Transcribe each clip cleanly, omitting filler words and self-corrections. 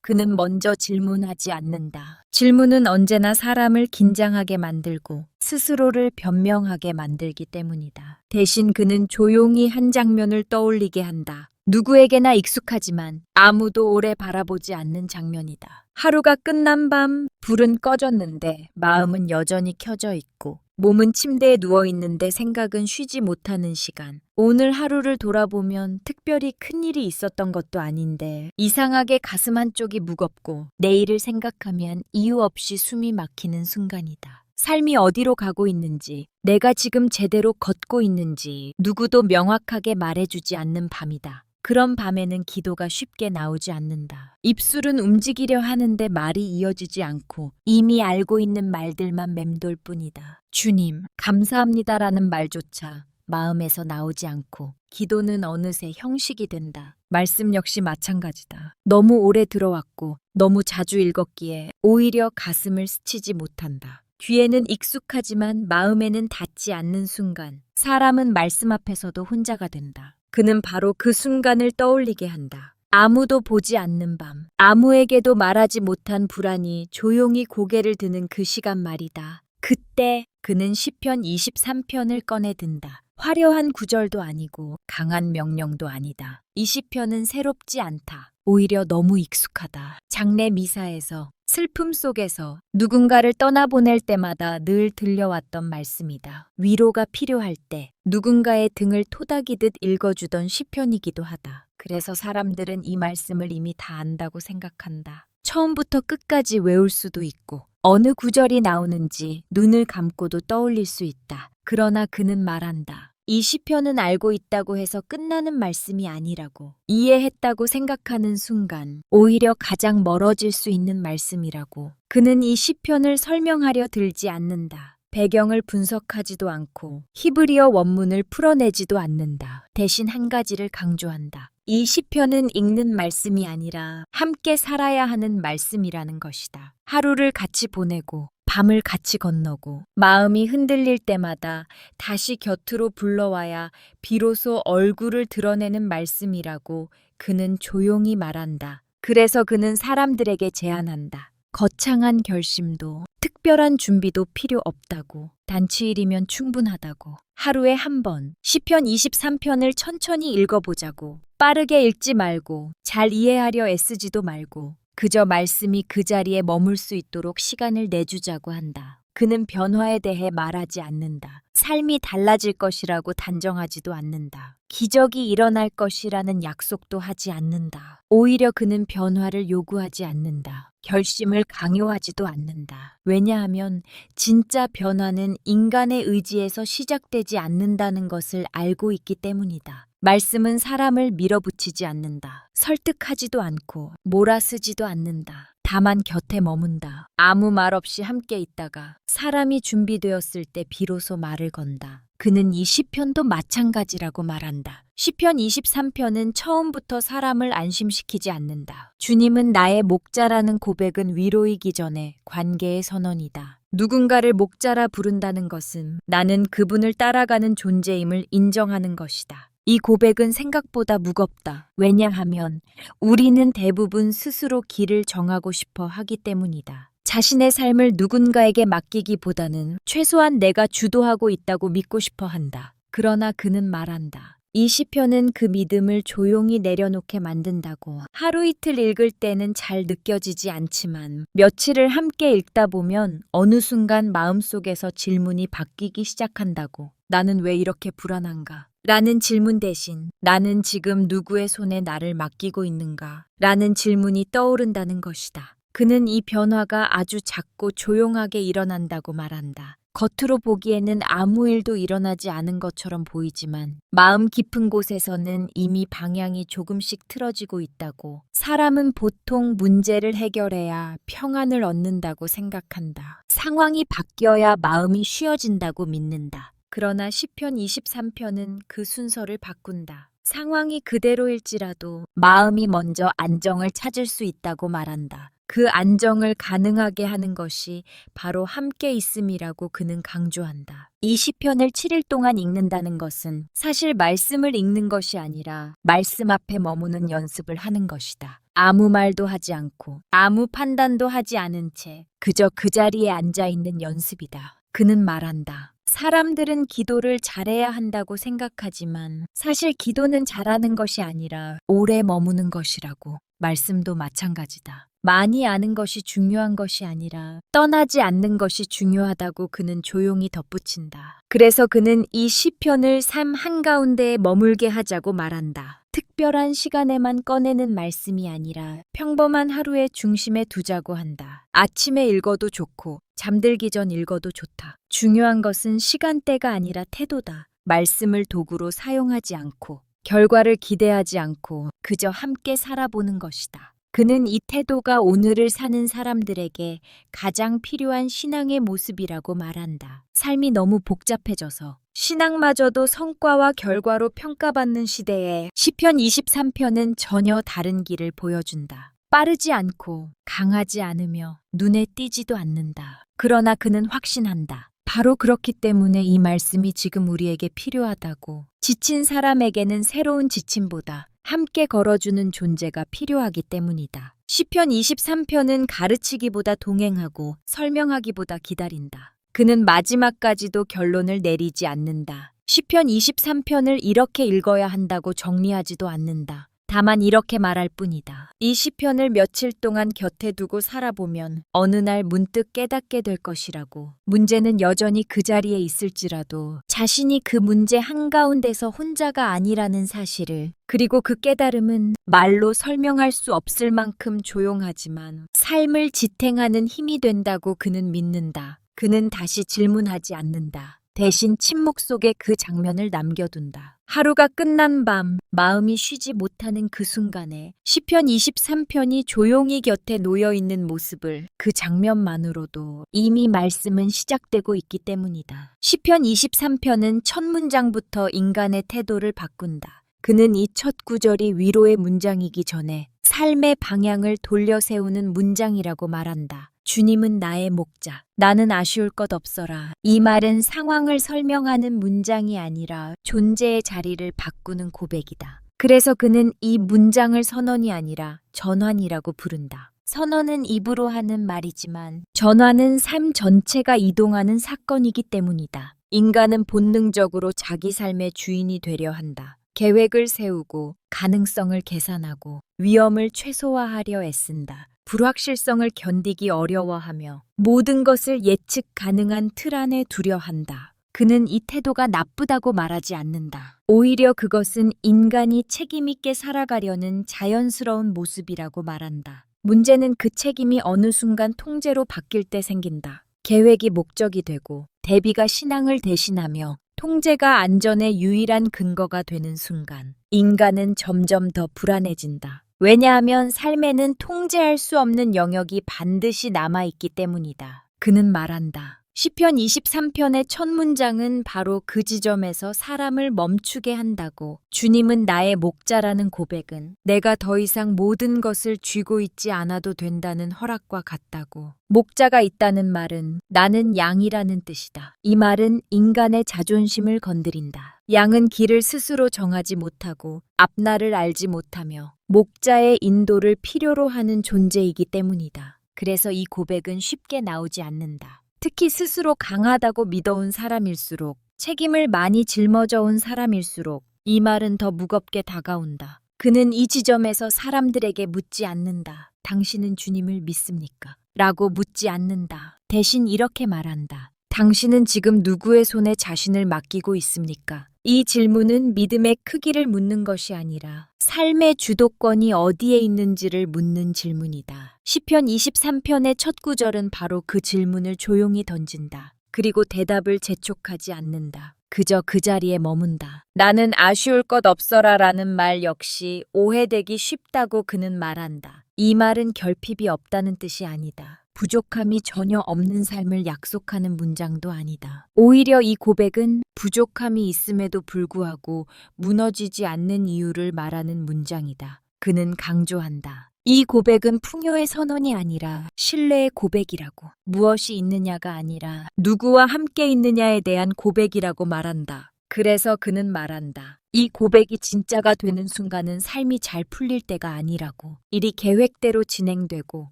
그는 먼저 질문하지 않는다. 질문은 언제나 사람을 긴장하게 만들고 스스로를 변명하게 만들기 때문이다. 대신 그는 조용히 한 장면을 떠올리게 한다. 누구에게나 익숙하지만 아무도 오래 바라보지 않는 장면이다. 하루가 끝난 밤, 불은 꺼졌는데 마음은 여전히 켜져 있고 몸은 침대에 누워 있는데 생각은 쉬지 못하는 시간. 오늘 하루를 돌아보면 특별히 큰일이 있었던 것도 아닌데 이상하게 가슴 한쪽이 무겁고 내일을 생각하면 이유 없이 숨이 막히는 순간이다. 삶이 어디로 가고 있는지, 내가 지금 제대로 걷고 있는지 누구도 명확하게 말해주지 않는 밤이다. 그런 밤에는 기도가 쉽게 나오지 않는다. 입술은 움직이려 하는데 말이 이어지지 않고 이미 알고 있는 말들만 맴돌 뿐이다. 주님, 감사합니다라는 말조차 마음에서 나오지 않고 기도는 어느새 형식이 된다. 말씀 역시 마찬가지다. 너무 오래 들어왔고 너무 자주 읽었기에 오히려 가슴을 스치지 못한다. 귀에는 익숙하지만 마음에는 닿지 않는 순간, 사람은 말씀 앞에서도 혼자가 된다. 그는 바로 그 순간을 떠올리게 한다. 아무도 보지 않는 밤, 아무에게도 말하지 못한 불안이 조용히 고개를 드는 그 시간 말이다. 그때 그는 시편 23편을 꺼내 든다. 화려한 구절도 아니고 강한 명령도 아니다. 이 시편은 새롭지 않다. 오히려 너무 익숙하다. 장례 미사에서, 슬픔 속에서 누군가를 떠나보낼 때마다 늘 들려왔던 말씀이다. 위로가 필요할 때 누군가의 등을 토닥이듯 읽어주던 시편이기도 하다. 그래서 사람들은 이 말씀을 이미 다 안다고 생각한다. 처음부터 끝까지 외울 수도 있고 어느 구절이 나오는지 눈을 감고도 떠올릴 수 있다. 그러나 그는 말한다. 이 시편은 알고 있다고 해서 끝나는 말씀이 아니라고. 이해했다고 생각하는 순간 오히려 가장 멀어질 수 있는 말씀이라고. 그는 이 시편을 설명하려 들지 않는다. 배경을 분석하지도 않고 히브리어 원문을 풀어내지도 않는다. 대신 한 가지를 강조한다. 이 시편은 읽는 말씀이 아니라 함께 살아야 하는 말씀이라는 것이다. 하루를 같이 보내고 밤을 같이 건너고 마음이 흔들릴 때마다 다시 곁으로 불러와야 비로소 얼굴을 드러내는 말씀이라고 그는 조용히 말한다. 그래서 그는 사람들에게 제안한다. 거창한 결심도 특별한 준비도 필요 없다고. 단취일이면 충분하다고. 하루에 한 번 시편 23편을 천천히 읽어보자고. 빠르게 읽지 말고 잘 이해하려 애쓰지도 말고 그저 말씀이 그 자리에 머물 수 있도록 시간을 내주자고 한다. 그는 변화에 대해 말하지 않는다. 삶이 달라질 것이라고 단정하지도 않는다. 기적이 일어날 것이라는 약속도 하지 않는다. 오히려 그는 변화를 요구하지 않는다. 결심을 강요하지도 않는다. 왜냐하면 진짜 변화는 인간의 의지에서 시작되지 않는다는 것을 알고 있기 때문이다. 말씀은 사람을 밀어붙이지 않는다. 설득하지도 않고 몰아쓰지도 않는다. 다만 곁에 머문다. 아무 말 없이 함께 있다가 사람이 준비되었을 때 비로소 말을 건다. 그는 이 시편도 마찬가지라고 말한다. 시편 23편은 처음부터 사람을 안심시키지 않는다. 주님은 나의 목자라는 고백은 위로이기 전에 관계의 선언이다. 누군가를 목자라 부른다는 것은 나는 그분을 따라가는 존재임을 인정하는 것이다. 이 고백은 생각보다 무겁다. 왜냐하면 우리는 대부분 스스로 길을 정하고 싶어 하기 때문이다. 자신의 삶을 누군가에게 맡기기보다는 최소한 내가 주도하고 있다고 믿고 싶어 한다. 그러나 그는 말한다. 이 시편은 그 믿음을 조용히 내려놓게 만든다고. 하루 이틀 읽을 때는 잘 느껴지지 않지만 며칠을 함께 읽다 보면 어느 순간 마음속에서 질문이 바뀌기 시작한다고. 나는 왜 이렇게 불안한가? 라는 질문 대신 나는 지금 누구의 손에 나를 맡기고 있는가? 라는 질문이 떠오른다는 것이다. 그는 이 변화가 아주 작고 조용하게 일어난다고 말한다. 겉으로 보기에는 아무 일도 일어나지 않은 것처럼 보이지만 마음 깊은 곳에서는 이미 방향이 조금씩 틀어지고 있다고. 사람은 보통 문제를 해결해야 평안을 얻는다고 생각한다. 상황이 바뀌어야 마음이 쉬어진다고 믿는다. 그러나 시편 23편은 그 순서를 바꾼다. 상황이 그대로일지라도 마음이 먼저 안정을 찾을 수 있다고 말한다. 그 안정을 가능하게 하는 것이 바로 함께 있음이라고 그는 강조한다. 이 시편을 7일 동안 읽는다는 것은 사실 말씀을 읽는 것이 아니라 말씀 앞에 머무는 연습을 하는 것이다. 아무 말도 하지 않고 아무 판단도 하지 않은 채 그저 그 자리에 앉아 있는 연습이다. 그는 말한다. 사람들은 기도를 잘해야 한다고 생각하지만 사실 기도는 잘하는 것이 아니라 오래 머무는 것이라고. 말씀도 마찬가지다. 많이 아는 것이 중요한 것이 아니라 떠나지 않는 것이 중요하다고 그는 조용히 덧붙인다. 그래서 그는 이 시편을 삶 한가운데에 머물게 하자고 말한다. 특별한 시간에만 꺼내는 말씀이 아니라 평범한 하루의 중심에 두자고 한다. 아침에 읽어도 좋고 잠들기 전 읽어도 좋다. 중요한 것은 시간대가 아니라 태도다. 말씀을 도구로 사용하지 않고 결과를 기대하지 않고 그저 함께 살아보는 것이다. 그는 이 태도가 오늘을 사는 사람들에게 가장 필요한 신앙의 모습이라고 말한다. 삶이 너무 복잡해져서 신앙마저도 성과와 결과로 평가받는 시대에 시편 23편은 전혀 다른 길을 보여준다. 빠르지 않고 강하지 않으며 눈에 띄지도 않는다. 그러나 그는 확신한다. 바로 그렇기 때문에 이 말씀이 지금 우리에게 필요하다고. 지친 사람에게는 새로운 지침보다 함께 걸어주는 존재가 필요하기 때문이다. 시편 23편은 가르치기보다 동행하고 설명하기보다 기다린다. 그는 마지막까지도 결론을 내리지 않는다. 시편 23편을 이렇게 읽어야 한다고 정리하지도 않는다. 다만 이렇게 말할 뿐이다. 이 시편을 며칠 동안 곁에 두고 살아보면 어느 날 문득 깨닫게 될 것이라고. 문제는 여전히 그 자리에 있을지라도 자신이 그 문제 한가운데서 혼자가 아니라는 사실을, 그리고 그 깨달음은 말로 설명할 수 없을 만큼 조용하지만 삶을 지탱하는 힘이 된다고 그는 믿는다. 그는 다시 질문하지 않는다. 대신 침묵 속에 그 장면을 남겨둔다. 하루가 끝난 밤, 마음이 쉬지 못하는 그 순간에 시편 23편이 조용히 곁에 놓여있는 모습을, 그 장면만으로도 이미 말씀은 시작되고 있기 때문이다. 시편 23편은 첫 문장부터 인간의 태도를 바꾼다. 그는 이 첫 구절이 위로의 문장이기 전에 삶의 방향을 돌려 세우는 문장이라고 말한다. 주님은 나의 목자, 나는 아쉬울 것 없어라. 이 말은 상황을 설명하는 문장이 아니라 존재의 자리를 바꾸는 고백이다. 그래서 그는 이 문장을 선언이 아니라 전환이라고 부른다. 선언은 입으로 하는 말이지만 전환은 삶 전체가 이동하는 사건이기 때문이다. 인간은 본능적으로 자기 삶의 주인이 되려 한다. 계획을 세우고 가능성을 계산하고 위험을 최소화하려 애쓴다. 불확실성을 견디기 어려워하며 모든 것을 예측 가능한 틀 안에 두려 한다. 그는 이 태도가 나쁘다고 말하지 않는다. 오히려 그것은 인간이 책임 있게 살아가려는 자연스러운 모습이라고 말한다. 문제는 그 책임이 어느 순간 통제로 바뀔 때 생긴다. 계획이 목적이 되고 대비가 신앙을 대신하며 통제가 안전의 유일한 근거가 되는 순간 인간은 점점 더 불안해진다. 왜냐하면 삶에는 통제할 수 없는 영역이 반드시 남아있기 때문이다. 그는 말한다. 시편 23편의 첫 문장은 바로 그 지점에서 사람을 멈추게 한다고. 주님은 나의 목자라는 고백은 내가 더 이상 모든 것을 쥐고 있지 않아도 된다는 허락과 같다고. 목자가 있다는 말은 나는 양이라는 뜻이다. 이 말은 인간의 자존심을 건드린다. 양은 길을 스스로 정하지 못하고 앞날을 알지 못하며 목자의 인도를 필요로 하는 존재이기 때문이다. 그래서 이 고백은 쉽게 나오지 않는다. 특히 스스로 강하다고 믿어온 사람일수록, 책임을 많이 짊어져온 사람일수록 이 말은 더 무겁게 다가온다. 그는 이 지점에서 사람들에게 묻지 않는다. 당신은 주님을 믿습니까? 라고 묻지 않는다. 대신 이렇게 말한다. 당신은 지금 누구의 손에 자신을 맡기고 있습니까? 이 질문은 믿음의 크기를 묻는 것이 아니라 삶의 주도권이 어디에 있는지를 묻는 질문이다. 시편 23편의 첫 구절은 바로 그 질문을 조용히 던진다. 그리고 대답을 재촉하지 않는다. 그저 그 자리에 머문다. 나는 아쉬울 것 없어라 라는 말 역시 오해되기 쉽다고 그는 말한다. 이 말은 결핍이 없다는 뜻이 아니다. 부족함이 전혀 없는 삶을 약속하는 문장도 아니다. 오히려 이 고백은 부족함이 있음에도 불구하고 무너지지 않는 이유를 말하는 문장이다. 그는 강조한다. 이 고백은 풍요의 선언이 아니라 신뢰의 고백이라고. 무엇이 있느냐가 아니라 누구와 함께 있느냐에 대한 고백이라고 말한다. 그래서 그는 말한다. 이 고백이 진짜가 되는 순간은 삶이 잘 풀릴 때가 아니라고. 일이 계획대로 진행되고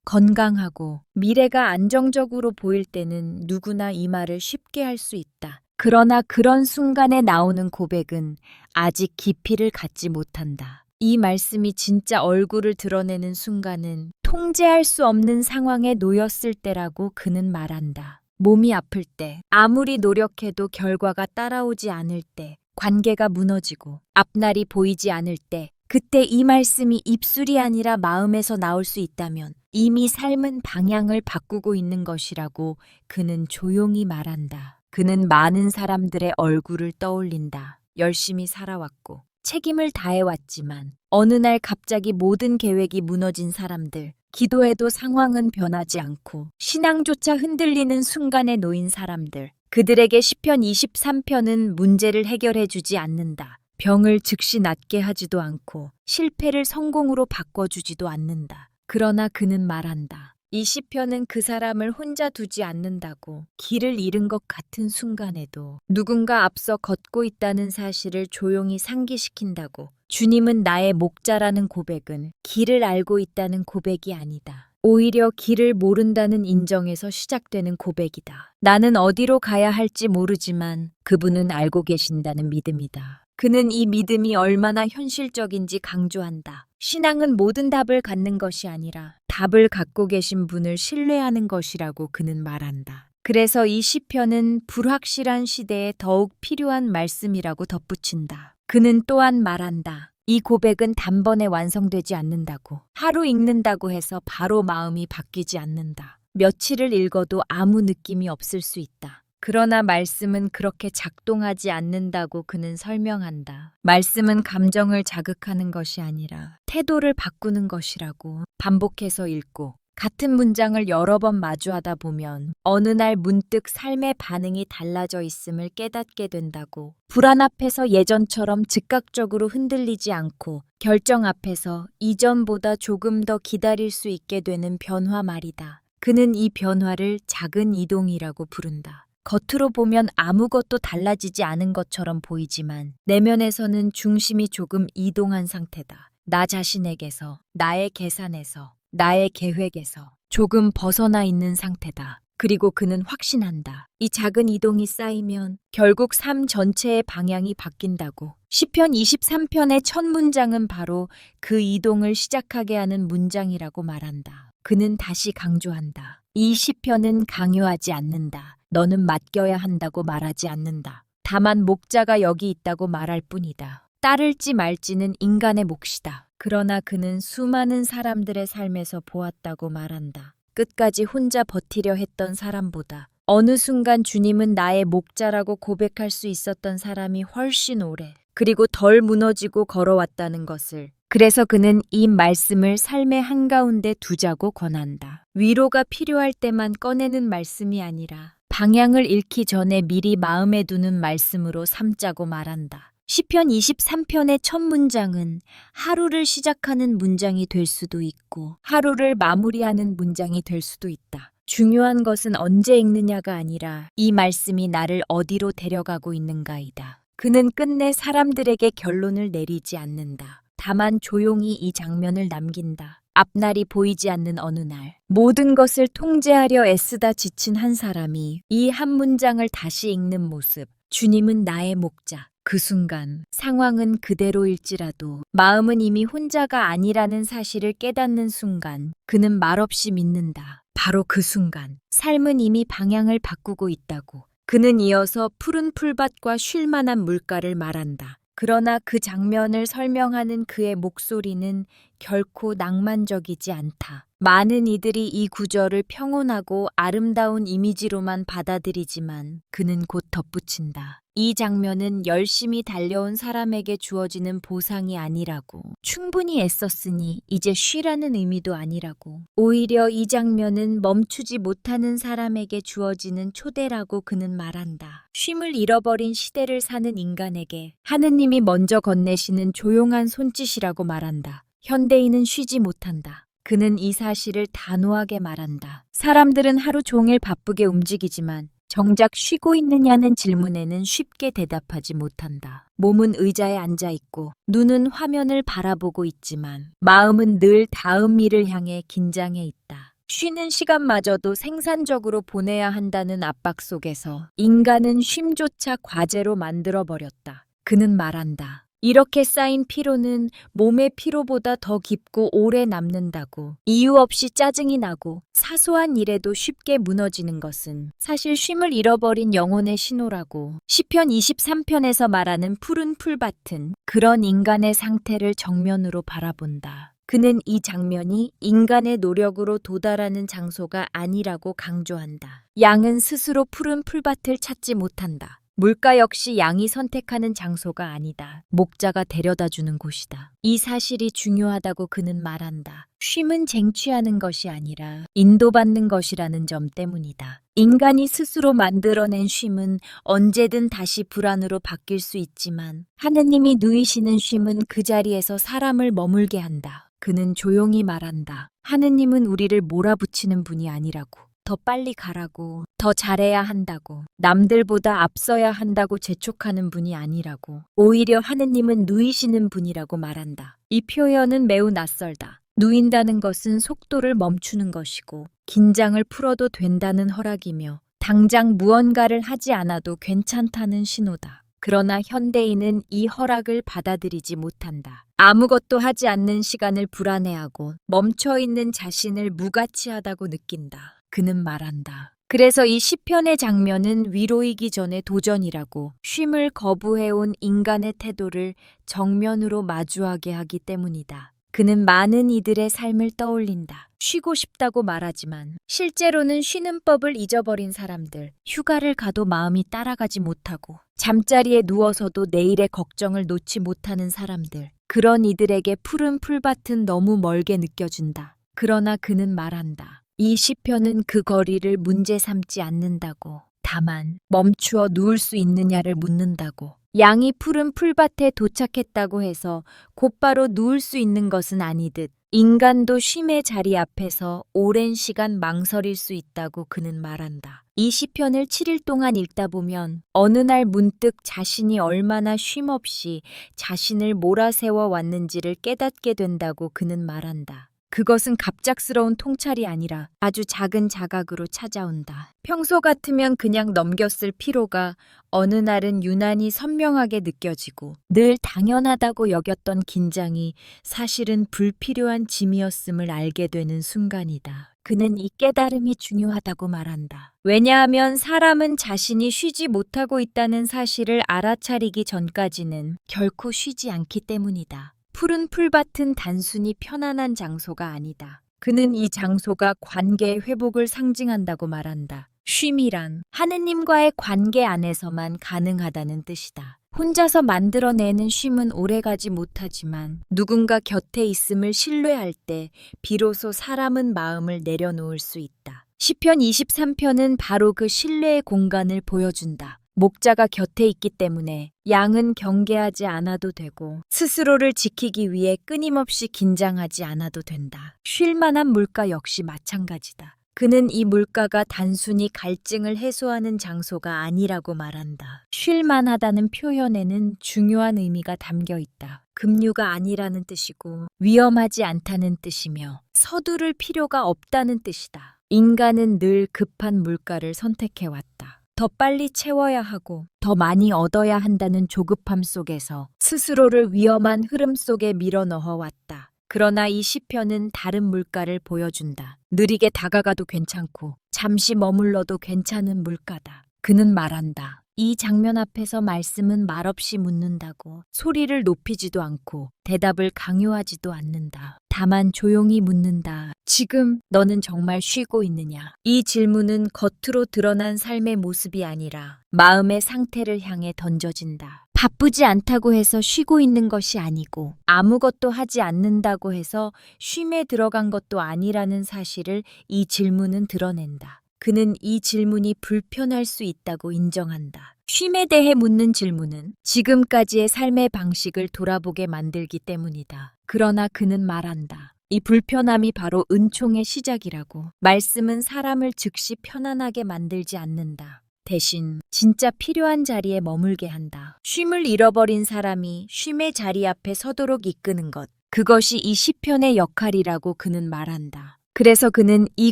건강하고 미래가 안정적으로 보일 때는 누구나 이 말을 쉽게 할 수 있다. 그러나 그런 순간에 나오는 고백은 아직 깊이를 갖지 못한다. 이 말씀이 진짜 얼굴을 드러내는 순간은 통제할 수 없는 상황에 놓였을 때라고 그는 말한다. 몸이 아플 때, 아무리 노력해도 결과가 따라오지 않을 때, 관계가 무너지고 앞날이 보이지 않을 때, 그때 이 말씀이 입술이 아니라 마음에서 나올 수 있다면 이미 삶은 방향을 바꾸고 있는 것이라고 그는 조용히 말한다. 그는 많은 사람들의 얼굴을 떠올린다. 열심히 살아왔고 책임을 다해왔지만 어느 날 갑자기 모든 계획이 무너진 사람들, 기도해도 상황은 변하지 않고 신앙조차 흔들리는 순간에 놓인 사람들, 그들에게 시편 23편은 문제를 해결해 주지 않는다. 병을 즉시 낫게 하지도 않고 실패를 성공으로 바꿔주지도 않는다. 그러나 그는 말한다. 이 시편은 그 사람을 혼자 두지 않는다고. 길을 잃은 것 같은 순간에도 누군가 앞서 걷고 있다는 사실을 조용히 상기시킨다고. 주님은 나의 목자라는 고백은 길을 알고 있다는 고백이 아니다. 오히려 길을 모른다는 인정에서 시작되는 고백이다. 나는 어디로 가야 할지 모르지만 그분은 알고 계신다는 믿음이다. 그는 이 믿음이 얼마나 현실적인지 강조한다. 신앙은 모든 답을 갖는 것이 아니라 답을 갖고 계신 분을 신뢰하는 것이라고 그는 말한다. 그래서 이 시편은 불확실한 시대에 더욱 필요한 말씀이라고 덧붙인다. 그는 또한 말한다. 이 고백은 단번에 완성되지 않는다고. 하루 읽는다고 해서 바로 마음이 바뀌지 않는다. 며칠을 읽어도 아무 느낌이 없을 수 있다. 그러나 말씀은 그렇게 작동하지 않는다고 그는 설명한다. 말씀은 감정을 자극하는 것이 아니라 태도를 바꾸는 것이라고. 반복해서 읽고 같은 문장을 여러 번 마주하다 보면 어느 날 문득 삶의 반응이 달라져 있음을 깨닫게 된다고. 불안 앞에서 예전처럼 즉각적으로 흔들리지 않고 결정 앞에서 이전보다 조금 더 기다릴 수 있게 되는 변화 말이다. 그는 이 변화를 작은 이동이라고 부른다. 겉으로 보면 아무것도 달라지지 않은 것처럼 보이지만 내면에서는 중심이 조금 이동한 상태다. 나 자신에게서, 나의 계산에서, 나의 계획에서 조금 벗어나 있는 상태다. 그리고 그는 확신한다. 이 작은 이동이 쌓이면 결국 삶 전체의 방향이 바뀐다고. 시편 23편의 첫 문장은 바로 그 이동을 시작하게 하는 문장이라고 말한다. 그는 다시 강조한다. 이 시편은 강요하지 않는다. 너는 맡겨야 한다고 말하지 않는다. 다만 목자가 여기 있다고 말할 뿐이다. 따를지 말지는 인간의 몫이다. 그러나 그는 수많은 사람들의 삶에서 보았다고 말한다. 끝까지 혼자 버티려 했던 사람보다 어느 순간 주님은 나의 목자라고 고백할 수 있었던 사람이 훨씬 오래, 그리고 덜 무너지고 걸어왔다는 것을. 그래서 그는 이 말씀을 삶의 한가운데 두자고 권한다. 위로가 필요할 때만 꺼내는 말씀이 아니라 방향을 잃기 전에 미리 마음에 두는 말씀으로 삼자고 말한다. 시편 23편의 첫 문장은 하루를 시작하는 문장이 될 수도 있고 하루를 마무리하는 문장이 될 수도 있다. 중요한 것은 언제 읽느냐가 아니라 이 말씀이 나를 어디로 데려가고 있는가이다. 그는 끝내 사람들에게 결론을 내리지 않는다. 다만 조용히 이 장면을 남긴다. 앞날이 보이지 않는 어느 날, 모든 것을 통제하려 애쓰다 지친 한 사람이 이 한 문장을 다시 읽는 모습. 주님은 나의 목자. 그 순간 상황은 그대로일지라도 마음은 이미 혼자가 아니라는 사실을 깨닫는 순간 그는 말없이 믿는다. 바로 그 순간 삶은 이미 방향을 바꾸고 있다고. 그는 이어서 푸른 풀밭과 쉴 만한 물가를 말한다. 그러나 그 장면을 설명하는 그의 목소리는 결코 낭만적이지 않다. 많은 이들이 이 구절을 평온하고 아름다운 이미지로만 받아들이지만 그는 곧 덧붙인다. 이 장면은 열심히 달려온 사람에게 주어지는 보상이 아니라고. 충분히 애썼으니 이제 쉬라는 의미도 아니라고. 오히려 이 장면은 멈추지 못하는 사람에게 주어지는 초대라고 그는 말한다. 쉼을 잃어버린 시대를 사는 인간에게 하느님이 먼저 건네시는 조용한 손짓이라고 말한다. 현대인은 쉬지 못한다. 그는 이 사실을 단호하게 말한다. 사람들은 하루 종일 바쁘게 움직이지만 정작 쉬고 있느냐는 질문에는 쉽게 대답하지 못한다. 몸은 의자에 앉아 있고 눈은 화면을 바라보고 있지만 마음은 늘 다음 일을 향해 긴장해 있다. 쉬는 시간마저도 생산적으로 보내야 한다는 압박 속에서 인간은 쉼조차 과제로 만들어버렸다. 그는 말한다. 이렇게 쌓인 피로는 몸의 피로보다 더 깊고 오래 남는다고. 이유 없이 짜증이 나고 사소한 일에도 쉽게 무너지는 것은 사실 쉼을 잃어버린 영혼의 신호라고. 시편 23편에서 말하는 푸른 풀밭은 그런 인간의 상태를 정면으로 바라본다. 그는 이 장면이 인간의 노력으로 도달하는 장소가 아니라고 강조한다. 양은 스스로 푸른 풀밭을 찾지 못한다. 물가 역시 양이 선택하는 장소가 아니다. 목자가 데려다 주는 곳이다. 이 사실이 중요하다고 그는 말한다. 쉼은 쟁취하는 것이 아니라 인도받는 것이라는 점 때문이다. 인간이 스스로 만들어낸 쉼은 언제든 다시 불안으로 바뀔 수 있지만 하느님이 누이시는 쉼은 그 자리에서 사람을 머물게 한다. 그는 조용히 말한다. 하느님은 우리를 몰아붙이는 분이 아니라고. 더 빨리 가라고, 더 잘해야 한다고, 남들보다 앞서야 한다고 재촉하는 분이 아니라고. 오히려 하느님은 누이시는 분이라고 말한다. 이 표현은 매우 낯설다. 누인다는 것은 속도를 멈추는 것이고 긴장을 풀어도 된다는 허락이며 당장 무언가를 하지 않아도 괜찮다는 신호다. 그러나 현대인은 이 허락을 받아들이지 못한다. 아무것도 하지 않는 시간을 불안해하고 멈춰있는 자신을 무가치하다고 느낀다. 그는 말한다. 그래서 이 시편의 장면은 위로이기 전에 도전이라고. 쉼을 거부해온 인간의 태도를 정면으로 마주하게 하기 때문이다. 그는 많은 이들의 삶을 떠올린다. 쉬고 싶다고 말하지만 실제로는 쉬는 법을 잊어버린 사람들, 휴가를 가도 마음이 따라가지 못하고 잠자리에 누워서도 내일의 걱정을 놓지 못하는 사람들, 그런 이들에게 푸른 풀밭은 너무 멀게 느껴진다. 그러나 그는 말한다. 이 시편은 그 거리를 문제 삼지 않는다고. 다만 멈추어 누울 수 있느냐를 묻는다고. 양이 푸른 풀밭에 도착했다고 해서 곧바로 누울 수 있는 것은 아니듯 인간도 쉼의 자리 앞에서 오랜 시간 망설일 수 있다고 그는 말한다. 이 시편을 7일 동안 읽다 보면 어느 날 문득 자신이 얼마나 쉼 없이 자신을 몰아세워 왔는지를 깨닫게 된다고 그는 말한다. 그것은 갑작스러운 통찰이 아니라 아주 작은 자각으로 찾아온다. 평소 같으면 그냥 넘겼을 피로가 어느 날은 유난히 선명하게 느껴지고 늘 당연하다고 여겼던 긴장이 사실은 불필요한 짐이었음을 알게 되는 순간이다. 그는 이 깨달음이 중요하다고 말한다. 왜냐하면 사람은 자신이 쉬지 못하고 있다는 사실을 알아차리기 전까지는 결코 쉬지 않기 때문이다. 푸른 풀밭은 단순히 편안한 장소가 아니다. 그는 이 장소가 관계의 회복을 상징한다고 말한다. 쉼이란 하느님과의 관계 안에서만 가능하다는 뜻이다. 혼자서 만들어내는 쉼은 오래가지 못하지만 누군가 곁에 있음을 신뢰할 때 비로소 사람은 마음을 내려놓을 수 있다. 시편 23편은 바로 그 신뢰의 공간을 보여준다. 목자가 곁에 있기 때문에 양은 경계하지 않아도 되고 스스로를 지키기 위해 끊임없이 긴장하지 않아도 된다. 쉴 만한 물가 역시 마찬가지다. 그는 이 물가가 단순히 갈증을 해소하는 장소가 아니라고 말한다. 쉴 만하다는 표현에는 중요한 의미가 담겨 있다. 급류가 아니라는 뜻이고 위험하지 않다는 뜻이며 서두를 필요가 없다는 뜻이다. 인간은 늘 급한 물가를 선택해왔다. 더 빨리 채워야 하고 더 많이 얻어야 한다는 조급함 속에서 스스로를 위험한 흐름 속에 밀어넣어 왔다. 그러나 이 시편은 다른 물가를 보여준다. 느리게 다가가도 괜찮고 잠시 머물러도 괜찮은 물가다. 그는 말한다. 이 장면 앞에서 말씀은 말없이 묻는다고. 소리를 높이지도 않고 대답을 강요하지도 않는다. 다만 조용히 묻는다. 지금 너는 정말 쉬고 있느냐? 이 질문은 겉으로 드러난 삶의 모습이 아니라 마음의 상태를 향해 던져진다. 바쁘지 않다고 해서 쉬고 있는 것이 아니고 아무것도 하지 않는다고 해서 쉼에 들어간 것도 아니라는 사실을 이 질문은 드러낸다. 그는 이 질문이 불편할 수 있다고 인정한다. 쉼에 대해 묻는 질문은 지금까지의 삶의 방식을 돌아보게 만들기 때문이다. 그러나 그는 말한다. 이 불편함이 바로 은총의 시작이라고. 말씀은 사람을 즉시 편안하게 만들지 않는다. 대신 진짜 필요한 자리에 머물게 한다. 쉼을 잃어버린 사람이 쉼의 자리 앞에 서도록 이끄는 것. 그것이 이 시편의 역할이라고 그는 말한다. 그래서 그는 이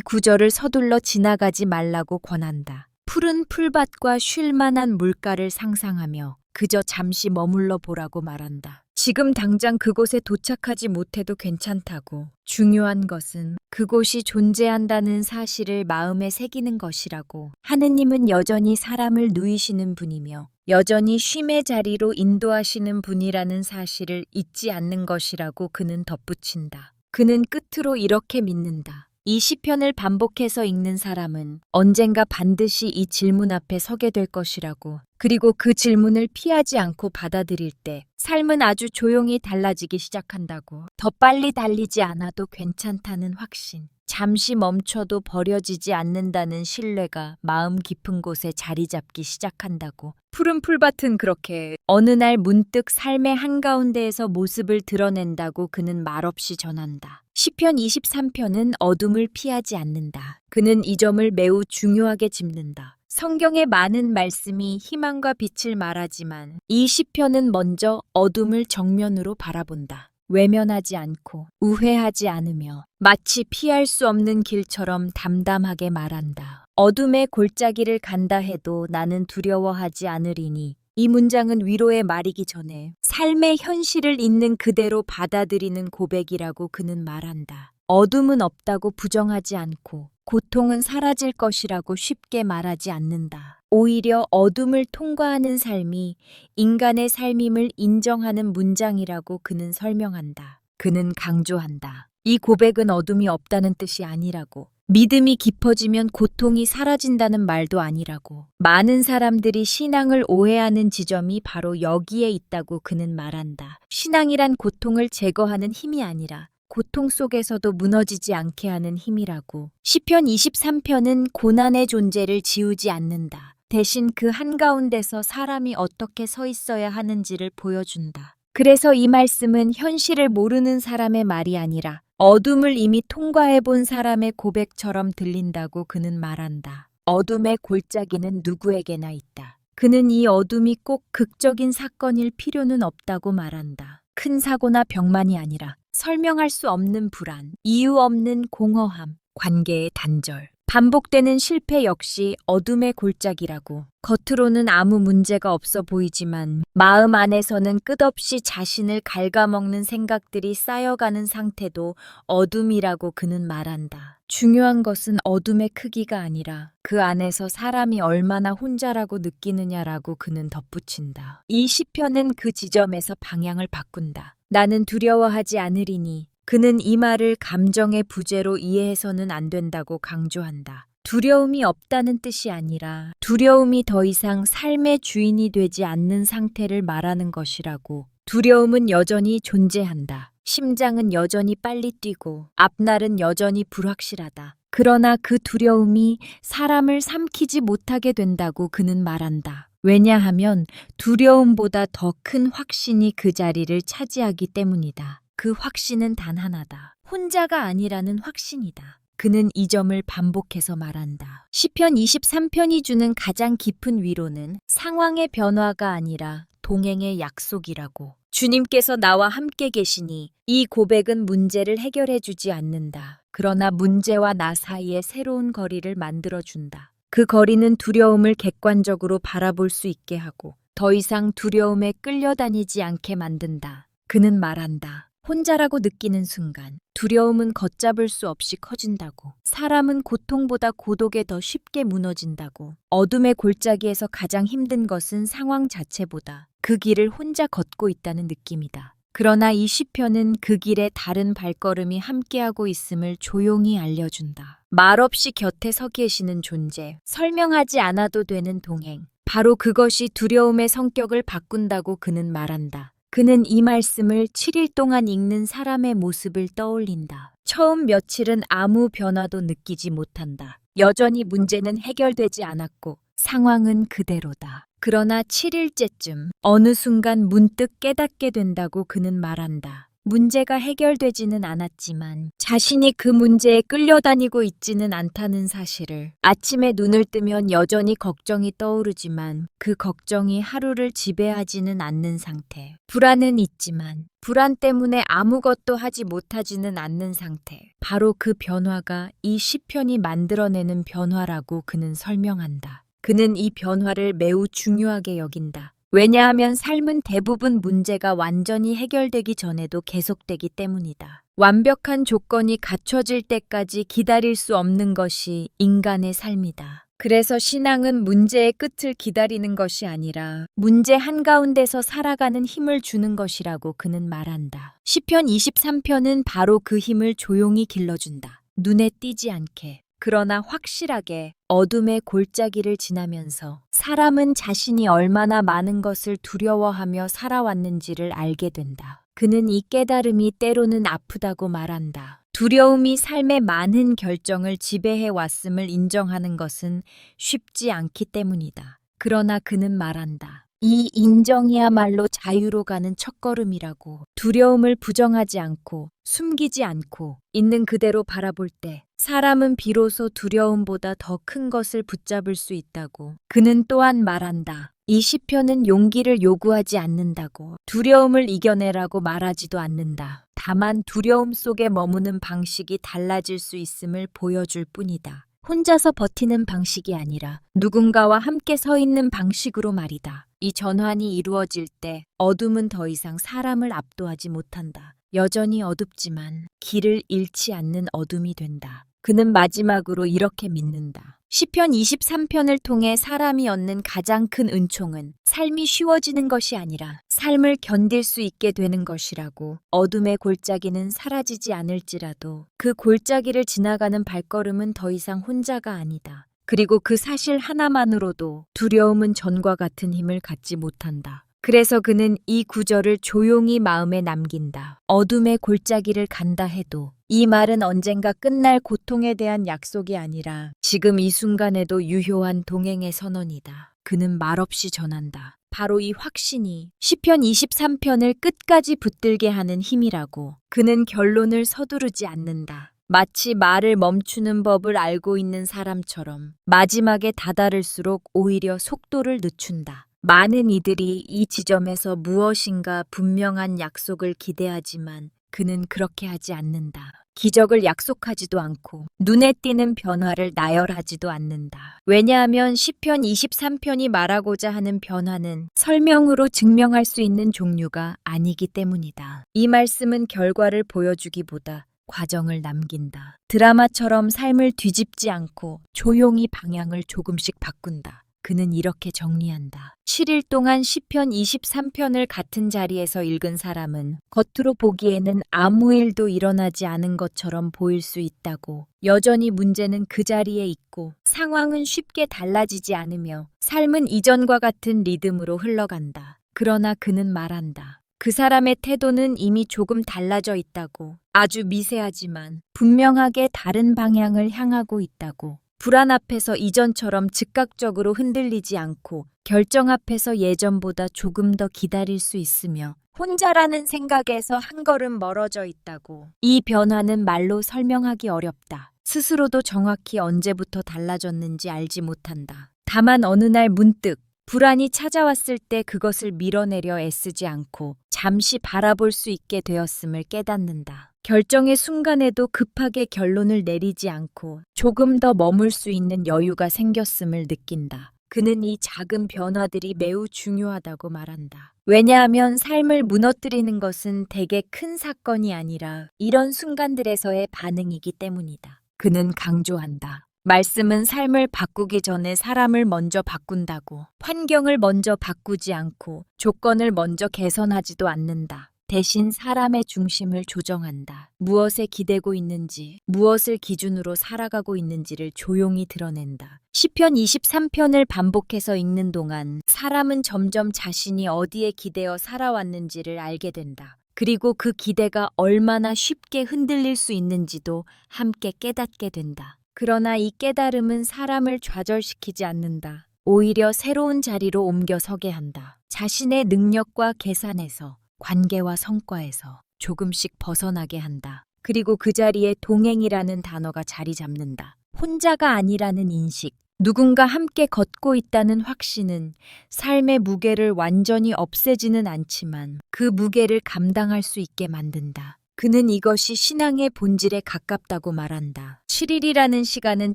구절을 서둘러 지나가지 말라고 권한다. 푸른 풀밭과 쉴 만한 물가를 상상하며 그저 잠시 머물러 보라고 말한다. 지금 당장 그곳에 도착하지 못해도 괜찮다고. 중요한 것은 그곳이 존재한다는 사실을 마음에 새기는 것이라고. 하느님은 여전히 사람을 누이시는 분이며 여전히 쉼의 자리로 인도하시는 분이라는 사실을 잊지 않는 것이라고 그는 덧붙인다. 그는 끝으로 이렇게 믿는다. 이 시편을 반복해서 읽는 사람은 언젠가 반드시 이 질문 앞에 서게 될 것이라고. 그리고 그 질문을 피하지 않고 받아들일 때 삶은 아주 조용히 달라지기 시작한다고. 더 빨리 달리지 않아도 괜찮다는 확신. 잠시 멈춰도 버려지지 않는다는 신뢰가 마음 깊은 곳에 자리 잡기 시작한다고. 푸른 풀밭은 그렇게 어느 날 문득 삶의 한가운데에서 모습을 드러낸다고 그는 말없이 전한다. 시편 23편은 어둠을 피하지 않는다. 그는 이 점을 매우 중요하게 짚는다. 성경의 많은 말씀이 희망과 빛을 말하지만 이 시편은 먼저 어둠을 정면으로 바라본다. 외면하지 않고 우회하지 않으며 마치 피할 수 없는 길처럼 담담하게 말한다. 어둠의 골짜기를 간다 해도 나는 두려워하지 않으리니. 이 문장은 위로의 말이기 전에 삶의 현실을 있는 그대로 받아들이는 고백이라고 그는 말한다. 어둠은 없다고 부정하지 않고 고통은 사라질 것이라고 쉽게 말하지 않는다. 오히려 어둠을 통과하는 삶이 인간의 삶임을 인정하는 문장이라고 그는 설명한다. 그는 강조한다. 이 고백은 어둠이 없다는 뜻이 아니라고. 믿음이 깊어지면 고통이 사라진다는 말도 아니라고. 많은 사람들이 신앙을 오해하는 지점이 바로 여기에 있다고 그는 말한다. 신앙이란 고통을 제거하는 힘이 아니라 고통 속에서도 무너지지 않게 하는 힘이라고. 시편 23편은 고난의 존재를 지우지 않는다. 대신 그 한가운데서 사람이 어떻게 서 있어야 하는지를 보여준다. 그래서 이 말씀은 현실을 모르는 사람의 말이 아니라 어둠을 이미 통과해본 사람의 고백처럼 들린다고 그는 말한다. 어둠의 골짜기는 누구에게나 있다. 그는 이 어둠이 꼭 극적인 사건일 필요는 없다고 말한다. 큰 사고나 병만이 아니라 설명할 수 없는 불안, 이유 없는 공허함, 관계의 단절, 반복되는 실패 역시 어둠의 골짜기라고. 겉으로는 아무 문제가 없어 보이지만 마음 안에서는 끝없이 자신을 갉아먹는 생각들이 쌓여가는 상태도 어둠이라고 그는 말한다. 중요한 것은 어둠의 크기가 아니라 그 안에서 사람이 얼마나 혼자라고 느끼느냐라고 그는 덧붙인다. 이 시편은 그 지점에서 방향을 바꾼다. 나는 두려워하지 않으리니. 그는 이 말을 감정의 부재로 이해해서는 안 된다고 강조한다. 두려움이 없다는 뜻이 아니라 두려움이 더 이상 삶의 주인이 되지 않는 상태를 말하는 것이라고. 두려움은 여전히 존재한다. 심장은 여전히 빨리 뛰고 앞날은 여전히 불확실하다. 그러나 그 두려움이 사람을 삼키지 못하게 된다고 그는 말한다. 왜냐하면 두려움보다 더 큰 확신이 그 자리를 차지하기 때문이다. 그 확신은 단 하나다. 혼자가 아니라는 확신이다. 그는 이 점을 반복해서 말한다. 시편 23편이 주는 가장 깊은 위로는 상황의 변화가 아니라 동행의 약속이라고. 주님께서 나와 함께 계시니 이 고백은 문제를 해결해 주지 않는다. 그러나 문제와 나 사이에 새로운 거리를 만들어준다. 그 거리는 두려움을 객관적으로 바라볼 수 있게 하고 더 이상 두려움에 끌려다니지 않게 만든다. 그는 말한다. 혼자라고 느끼는 순간 두려움은 걷잡을 수 없이 커진다고. 사람은 고통보다 고독에 더 쉽게 무너진다고. 어둠의 골짜기에서 가장 힘든 것은 상황 자체보다 그 길을 혼자 걷고 있다는 느낌이다. 그러나 이 시편은 그 길에 다른 발걸음이 함께하고 있음을 조용히 알려준다. 말없이 곁에 서 계시는 존재, 설명하지 않아도 되는 동행. 바로 그것이 두려움의 성격을 바꾼다고 그는 말한다. 그는 이 말씀을 7일 동안 읽는 사람의 모습을 떠올린다. 처음 며칠은 아무 변화도 느끼지 못한다. 여전히 문제는 해결되지 않았고 상황은 그대로다. 그러나 7일째쯤 어느 순간 문득 깨닫게 된다고 그는 말한다. 문제가 해결되지는 않았지만 자신이 그 문제에 끌려다니고 있지는 않다는 사실을 아침에 눈을 뜨면 여전히 걱정이 떠오르지만 그 걱정이 하루를 지배하지는 않는 상태. 불안은 있지만 불안 때문에 아무것도 하지 못하지는 않는 상태. 바로 그 변화가 이 시편이 만들어내는 변화라고 그는 설명한다. 그는 이 변화를 매우 중요하게 여긴다. 왜냐하면 삶은 대부분 문제가 완전히 해결되기 전에도 계속되기 때문이다. 완벽한 조건이 갖춰질 때까지 기다릴 수 없는 것이 인간의 삶이다. 그래서 신앙은 문제의 끝을 기다리는 것이 아니라 문제 한가운데서 살아가는 힘을 주는 것이라고 그는 말한다. 시편 23편은 바로 그 힘을 조용히 길러준다. 눈에 띄지 않게. 그러나 확실하게 어둠의 골짜기를 지나면서 사람은 자신이 얼마나 많은 것을 두려워하며 살아왔는지를 알게 된다. 그는 이 깨달음이 때로는 아프다고 말한다. 두려움이 삶의 많은 결정을 지배해 왔음을 인정하는 것은 쉽지 않기 때문이다. 그러나 그는 말한다. 이 인정이야말로 자유로 가는 첫걸음이라고. 두려움을 부정하지 않고 숨기지 않고 있는 그대로 바라볼 때 사람은 비로소 두려움보다 더 큰 것을 붙잡을 수 있다고. 그는 또한 말한다. 이 시편은 용기를 요구하지 않는다고. 두려움을 이겨내라고 말하지도 않는다. 다만 두려움 속에 머무는 방식이 달라질 수 있음을 보여줄 뿐이다. 혼자서 버티는 방식이 아니라 누군가와 함께 서 있는 방식으로 말이다. 이 전환이 이루어질 때 어둠은 더 이상 사람을 압도하지 못한다. 여전히 어둡지만 길을 잃지 않는 어둠이 된다. 그는 마지막으로 이렇게 믿는다. 시편 23편을 통해 사람이 얻는 가장 큰 은총은 삶이 쉬워지는 것이 아니라 삶을 견딜 수 있게 되는 것이라고. 어둠의 골짜기는 사라지지 않을지라도 그 골짜기를 지나가는 발걸음은 더 이상 혼자가 아니다. 그리고 그 사실 하나만으로도 두려움은 전과 같은 힘을 갖지 못한다. 그래서 그는 이 구절을 조용히 마음에 남긴다. 어둠의 골짜기를 간다 해도 이 말은 언젠가 끝날 고통에 대한 약속이 아니라 지금 이 순간에도 유효한 동행의 선언이다. 그는 말없이 전한다. 바로 이 확신이 시편 23편을 끝까지 붙들게 하는 힘이라고. 그는 결론을 서두르지 않는다. 마치 말을 멈추는 법을 알고 있는 사람처럼 마지막에 다다를수록 오히려 속도를 늦춘다. 많은 이들이 이 지점에서 무엇인가 분명한 약속을 기대하지만 그는 그렇게 하지 않는다. 기적을 약속하지도 않고 눈에 띄는 변화를 나열하지도 않는다. 왜냐하면 시편 23편이 말하고자 하는 변화는 설명으로 증명할 수 있는 종류가 아니기 때문이다. 이 말씀은 결과를 보여주기보다 과정을 남긴다. 드라마처럼 삶을 뒤집지 않고 조용히 방향을 조금씩 바꾼다. 그는 이렇게 정리한다. 7일 동안 시편 23편을 같은 자리에서 읽은 사람은 겉으로 보기에는 아무 일도 일어나지 않은 것처럼 보일 수 있다고. 여전히 문제는 그 자리에 있고 상황은 쉽게 달라지지 않으며 삶은 이전과 같은 리듬으로 흘러간다. 그러나 그는 말한다. 그 사람의 태도는 이미 조금 달라져 있다고. 아주 미세하지만 분명하게 다른 방향을 향하고 있다고. 불안 앞에서 이전처럼 즉각적으로 흔들리지 않고 결정 앞에서 예전보다 조금 더 기다릴 수 있으며 혼자라는 생각에서 한 걸음 멀어져 있다고. 이 변화는 말로 설명하기 어렵다. 스스로도 정확히 언제부터 달라졌는지 알지 못한다. 다만 어느 날 문득 불안이 찾아왔을 때 그것을 밀어내려 애쓰지 않고 잠시 바라볼 수 있게 되었음을 깨닫는다. 결정의 순간에도 급하게 결론을 내리지 않고 조금 더 머물 수 있는 여유가 생겼음을 느낀다. 그는 이 작은 변화들이 매우 중요하다고 말한다. 왜냐하면 삶을 무너뜨리는 것은 대개 큰 사건이 아니라 이런 순간들에서의 반응이기 때문이다. 그는 강조한다. 말씀은 삶을 바꾸기 전에 사람을 먼저 바꾼다고. 환경을 먼저 바꾸지 않고 조건을 먼저 개선하지도 않는다. 대신 사람의 중심을 조정한다. 무엇에 기대고 있는지, 무엇을 기준으로 살아가고 있는지를 조용히 드러낸다. 시편 23편을 반복해서 읽는 동안 사람은 점점 자신이 어디에 기대어 살아왔는지를 알게 된다. 그리고 그 기대가 얼마나 쉽게 흔들릴 수 있는지도 함께 깨닫게 된다. 그러나 이 깨달음은 사람을 좌절시키지 않는다. 오히려 새로운 자리로 옮겨 서게 한다. 자신의 능력과 계산에서, 관계와 성과에서, 조금씩 벗어나게 한다. 그리고 그 자리에 동행이라는 단어가 자리 잡는다. 혼자가 아니라는 인식, 누군가 함께 걷고 있다는 확신은 삶의 무게를 완전히 없애지는 않지만 그 무게를 감당할 수 있게 만든다. 그는 이것이 신앙의 본질에 가깝다고 말한다. 7일이라는 시간은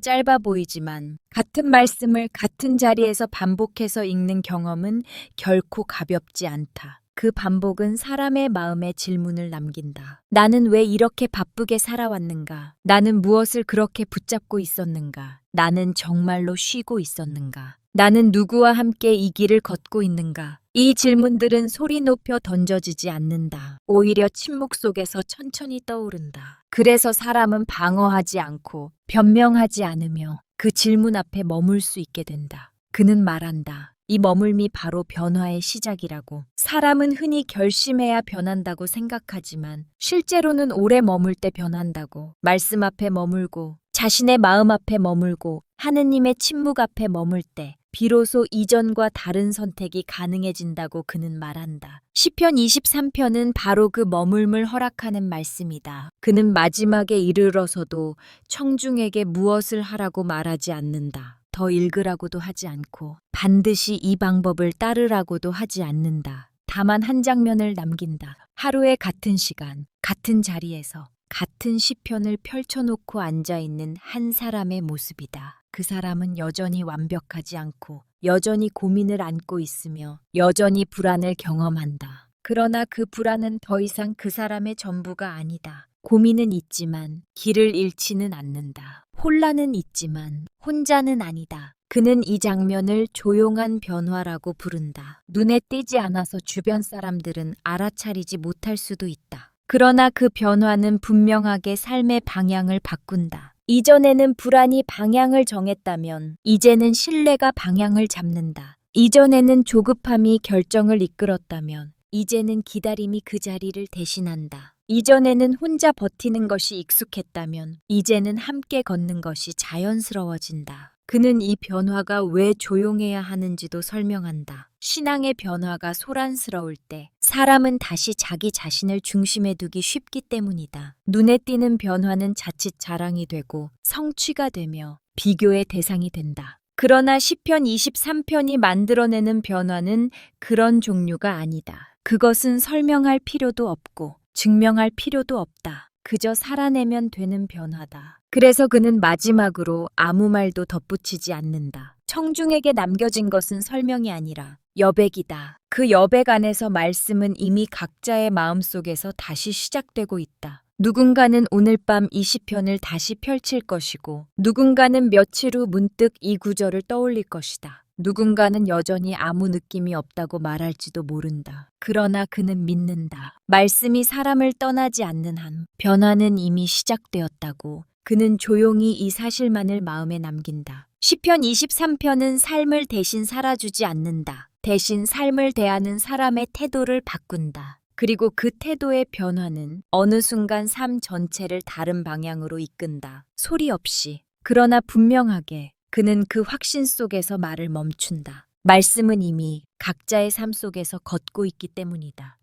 짧아 보이지만 같은 말씀을 같은 자리에서 반복해서 읽는 경험은 결코 가볍지 않다. 그 반복은 사람의 마음에 질문을 남긴다. 나는 왜 이렇게 바쁘게 살아왔는가? 나는 무엇을 그렇게 붙잡고 있었는가? 나는 정말로 쉬고 있었는가? 나는 누구와 함께 이 길을 걷고 있는가? 이 질문들은 소리 높여 던져지지 않는다. 오히려 침묵 속에서 천천히 떠오른다. 그래서 사람은 방어하지 않고 변명하지 않으며 그 질문 앞에 머물 수 있게 된다. 그는 말한다. 이 머물미 바로 변화의 시작이라고. 사람은 흔히 결심해야 변한다고 생각하지만 실제로는 오래 머물 때 변한다고. 말씀 앞에 머물고 자신의 마음 앞에 머물고 하느님의 침묵 앞에 머물 때 비로소 이전과 다른 선택이 가능해진다고 그는 말한다. 시편 23편은 바로 그 머물물 허락하는 말씀이다. 그는 마지막에 이르러서도 청중에게 무엇을 하라고 말하지 않는다. 더 읽으라고도 하지 않고 반드시 이 방법을 따르라고도 하지 않는다. 다만 한 장면을 남긴다. 하루의 같은 시간, 같은 자리에서 같은 시편을 펼쳐놓고 앉아있는 한 사람의 모습이다. 그 사람은 여전히 완벽하지 않고 여전히 고민을 안고 있으며 여전히 불안을 경험한다. 그러나 그 불안은 더 이상 그 사람의 전부가 아니다. 고민은 있지만 길을 잃지는 않는다. 혼란은 있지만 혼자는 아니다. 그는 이 장면을 조용한 변화라고 부른다. 눈에 띄지 않아서 주변 사람들은 알아차리지 못할 수도 있다. 그러나 그 변화는 분명하게 삶의 방향을 바꾼다. 이전에는 불안이 방향을 정했다면 이제는 신뢰가 방향을 잡는다. 이전에는 조급함이 결정을 이끌었다면 이제는 기다림이 그 자리를 대신한다. 이전에는 혼자 버티는 것이 익숙했다면 이제는 함께 걷는 것이 자연스러워진다. 그는 이 변화가 왜 조용해야 하는지도 설명한다. 신앙의 변화가 소란스러울 때 사람은 다시 자기 자신을 중심에 두기 쉽기 때문이다. 눈에 띄는 변화는 자칫 자랑이 되고 성취가 되며 비교의 대상이 된다. 그러나 시편 23편이 만들어내는 변화는 그런 종류가 아니다. 그것은 설명할 필요도 없고 증명할 필요도 없다. 그저 살아내면 되는 변화다. 그래서 그는 마지막으로 아무 말도 덧붙이지 않는다. 청중에게 남겨진 것은 설명이 아니라 여백이다. 그 여백 안에서 말씀은 이미 각자의 마음속에서 다시 시작되고 있다. 누군가는 오늘 밤 이 시편을 다시 펼칠 것이고 누군가는 며칠 후 문득 이 구절을 떠올릴 것이다. 누군가는 여전히 아무 느낌이 없다고 말할지도 모른다. 그러나 그는 믿는다. 말씀이 사람을 떠나지 않는 한 변화는 이미 시작되었다고. 그는 조용히 이 사실만을 마음에 남긴다. 시편 23편은 삶을 대신 살아주지 않는다. 대신 삶을 대하는 사람의 태도를 바꾼다. 그리고 그 태도의 변화는 어느 순간 삶 전체를 다른 방향으로 이끈다. 소리 없이. 그러나 분명하게 그는 그 확신 속에서 말을 멈춘다. 말씀은 이미 각자의 삶 속에서 걷고 있기 때문이다.